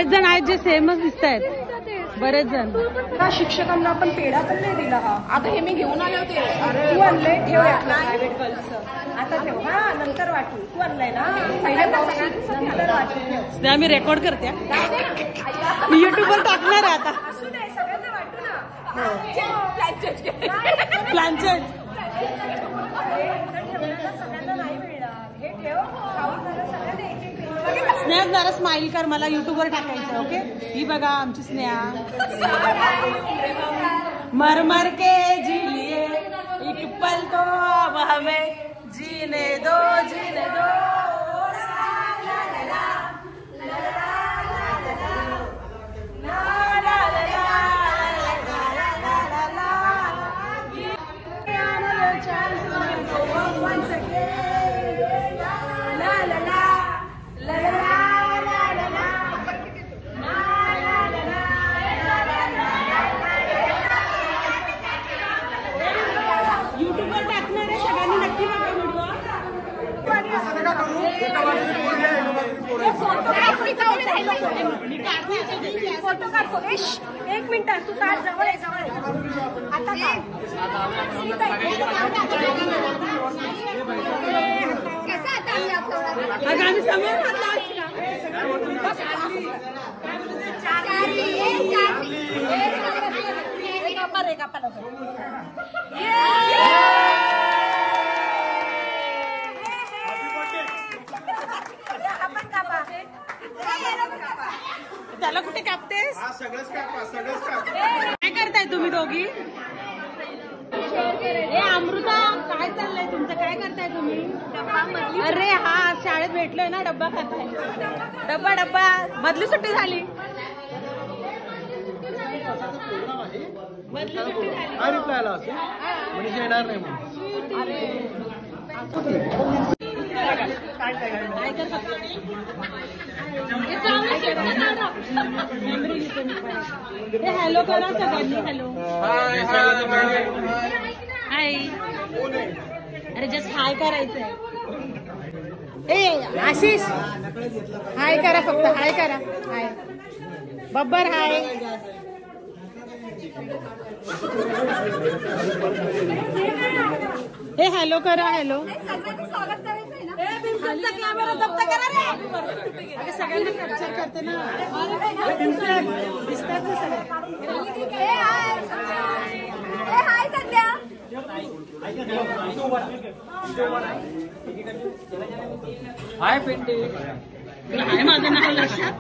बरेच जण आहेत जे सेमच दिसत आहेत, बरेच जण. शिक्षकांना आपण पेढा पण नाही दिला. हा आता हे मी घेऊन आले होते. तू आणलंय? ठेव प्रायव्हेट गर्ल्सचं. आता ठेव. हा नंतर वाटू. तू आणलंय ना नंतर वाटू. त्या मी रेकॉर्ड करते, मी युट्यूबवर टाकणार आहे आता. असू दे, सगळ्यांना वाटू ना. प्लॅनचेट सगळ्यांना नाही मिळणार. हे ठेव. सगळ्यांना एक एक. स्नेहा जरा स्माइल कर, मला युट्यूबवर टाकायचं. ओके, ही बघा आमची स्नेहा. मरमर के जी लिए एक पल तो अब हमें जीने दो, जीने दो. युट्यूबवर टाकणार आहे, सगळ्यांनी नक्की बघा फोटो काढ. एक मिनिट तू काढ. जवळ आहे, जवळ आहे. आता आम्ही समोर त्याला कुठे कापतेस? काय करताय तुम्ही दोघी? अमृता, काय चाललंय तुमचं? काय करताय तुम्ही? अरे हा, शाळेत भेटलोय ना, डब्बा खाताय. डब्बा मधली सुट्टी झाली. मधली सुट्टी झाली. येणार नाही म्हणून. हॅलो करा सगळ्यांनी. हॅलो, हाय. अरे जस्ट हाय करायचंय. ए आशिष, हाय करा, फक्त हाय करा. हाय बब्बर, हाय. हे हॅलो करा. हॅलो, कॅमेरा जप्त करा रे. सगळ्यांना कॅप्चर करते ना, दिसतात ना सगळे. हाय पिंटी. आहे माझं नाव लक्षात.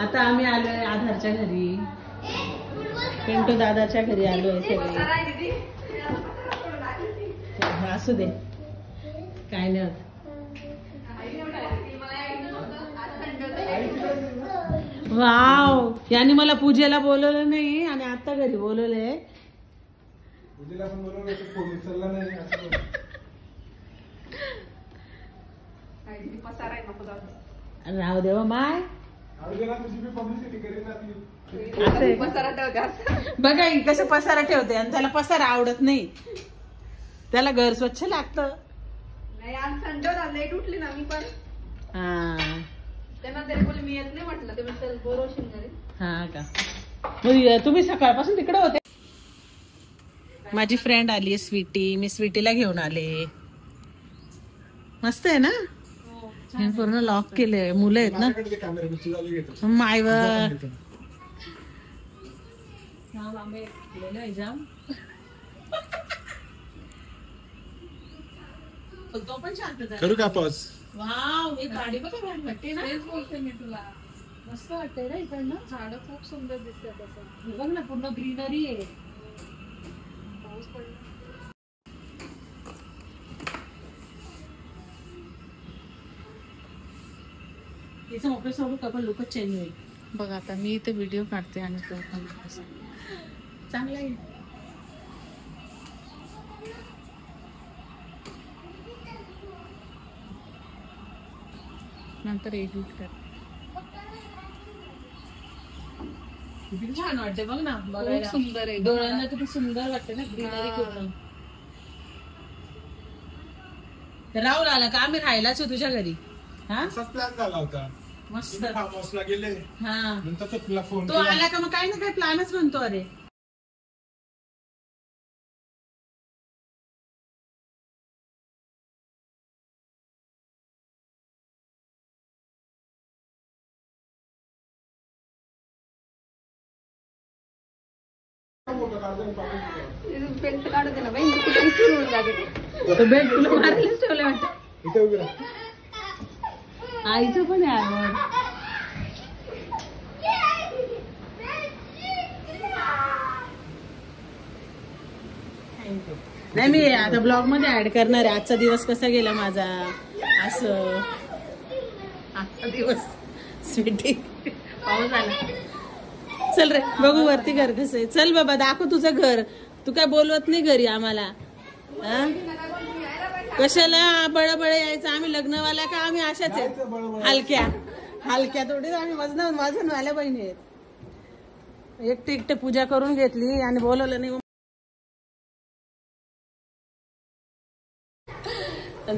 आता आम्ही आलोय आधारच्या घरी, पिंटू दादाच्या घरी आलोय सगळे. असू दे, काय नाही होत. वाव, याने मला पूजेला बोलवलं नाही आणि आता घरी बोलवलंय. राहू देवा माय. बघा कसं पसारा ठेवते आणि त्याला पसारा आवडत नाही. त्याला घर स्वच्छ लागतं. लेट उठली ना मी पण. त्यांना तरी बोल मी येत नाही म्हटलं ते बोलवशील घरी. हा का, तुम्ही सकाळपासून तिकडे होते. माझी फ्रेंड आली स्वीटी, मी स्वीटीला घेऊन आले. मस्त आहे ना, पूर्ण लॉक केले. मुलं आहेत ना मायवर. तो पण शांत करू का पॉज? वाव, ही गाडी बघा भारी वाटते ना. तेच बोलते मी तुला, मस्त वाटतंय ना इकडनं. झाडं खूप सुंदर दिसतात. असं बघ ना, पूर्ण ग्रीनरी आहे. पाऊस पडला. तिचं मोकळं सोडू का, पण लुकच चेंज होईल. बघ आता मी इथे व्हिडिओ काढते आणि तो चांगला आहे. नंतर एडिट कर. किती छान वाटते बघ ना, बघायला सुंदर आहे. डोळ्यांना किती सुंदर वाटते ना ग्रीनरी पूर्ण. राहुल आला का, आम्ही राहायलाच तुझ्या घरी. हा, प्लॅन झाला होता मस्त. फार्म हाऊसला गेले. हा, नंतर तुला फोन तो आला का मग काही ना काही प्लॅनच म्हणतो. अरे बेल्ट काढू दे ना बाई, किती सुरू लागेल. तो बेल्ट तुला मारायलाच ठेवलं वाटतं. आईचं पण आहे आवड. नाही, मी आता ब्लॉग मध्ये ऍड करणार आहे आजचा दिवस कसा गेला माझा. असं आजचा दिवस स्वीटी, पाऊस आला. चल रे बघू वरती घर कसं आहे. चल बाबा दाखव तुझं घर. तू काय बोलवत नाही घरी आम्हाला. कशाला बळबळ यायचं. आम्ही लग्नवाल्या का आम्ही अशाच आहेत, हलक्या हलक्या थोडी. आम्ही वजनवाल्या बहिणी आहेत. एकटे एकटे पूजा करून घेतली आणि बोलवलं नाही.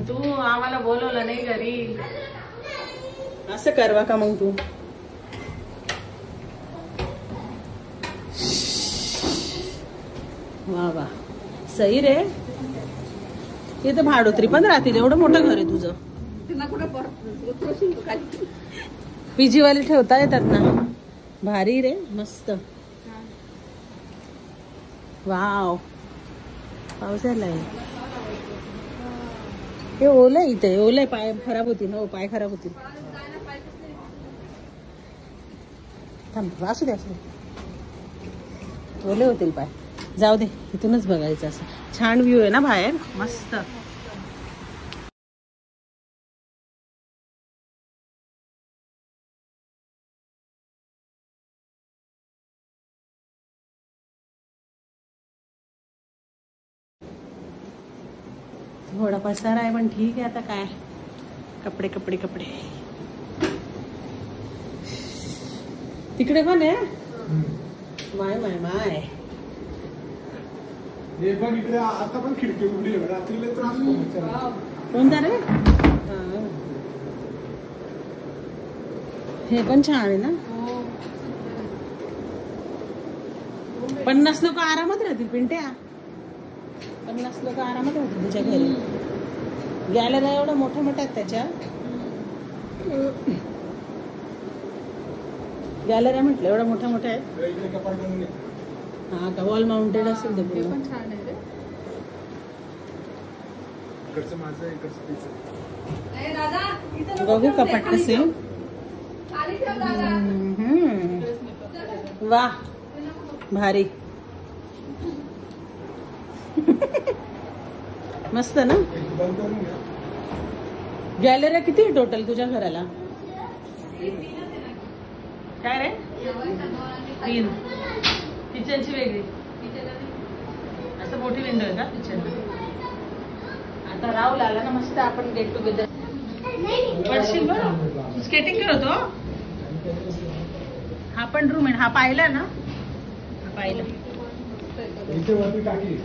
तू आम्हाला बोलवलं नाही घरी. असं करवा का मग तू. वा वा, सही रे. इथं भाडोत्री पण राहतील. एवढं मोठं घर आहे तुझं. पीजी वाले ठेवता येतात ना. भारी रे, मस्त. वाव, पाऊस आलाय. हे ओलंय इथे, ओलंय. पाय खराब होतील. हो, पाय खराब होतील. थांब, असू दे असू दे. ओले होतील पाय. जाऊ दे, इथूनच बघायचं. असं छान व्ह्यू आहे ना बाहेर, मस्त. थोडा पसारा आहे पण ठीक आहे. आता काय, कपडे कपडे कपडे. तिकडे पण आहे. माय माय माय. हे बघ इकडे आता पण खिडकी उघडी आहे. रात्रीला त्रास कोणता रे. हे पण छान आहे ना. 50 लोक आरामात राहतील पिंट्या. 50 लोक आरामात राहतील तुझ्या घरी. गॅलऱ्या एवढ्या मोठ्या मोठ्या आहेत त्याच्या. गॅलऱ्या म्हटलं एवढ्या मोठ्या मोठ्या आहेत. हा का, वॉल माउंटेड असेल ते पूर्ण. पण छान आहे रे. इकडचं माझं, इकडचं तिचं. बघू कपाट कसे. वा भारी मस्त ना. बंद करून घ्या. गॅलऱ्या किती आहे टोटल तुझ्या घराला? काय रे? 3. किचनची वेगळी. असं मोठी विंडो आहे का किचनला? आता राहुल आला ना मस्त आपण गेट टुगेदर पडशील बरं. स्केटिंग करतो. हा पण रूम आहे. हा पाहिला ना? हा पाहिला. इथे वरती टाकी.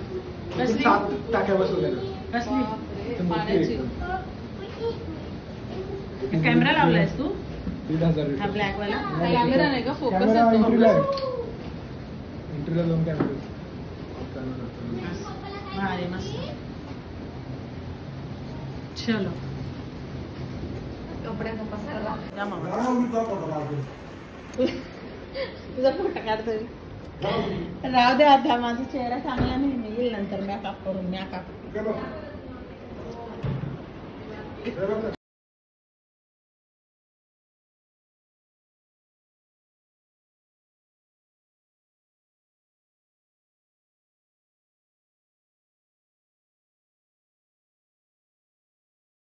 कसली? 7 टाक्या बसवल्या ना. कसली? इथे मोठी आहे. कॅमेरा लावलायस तू? 1,500. हा ब्लॅक वाला कॅमेरा नाही का फोकस कॅमेरा येतो एंट्रीला आहे. आपला. एंट्रीला 2 कॅमेरे. भारी मस्त. चलो कपड्याचा पसारा. या मामा. राम, मी तुला फोटो काढतो. तुझा फोटो काढतोय. राहू दे आता. माझा चेहरा चांगला नाही. मी येईल नंतर मॅकअप करून. काय बघ. हे बघ ना.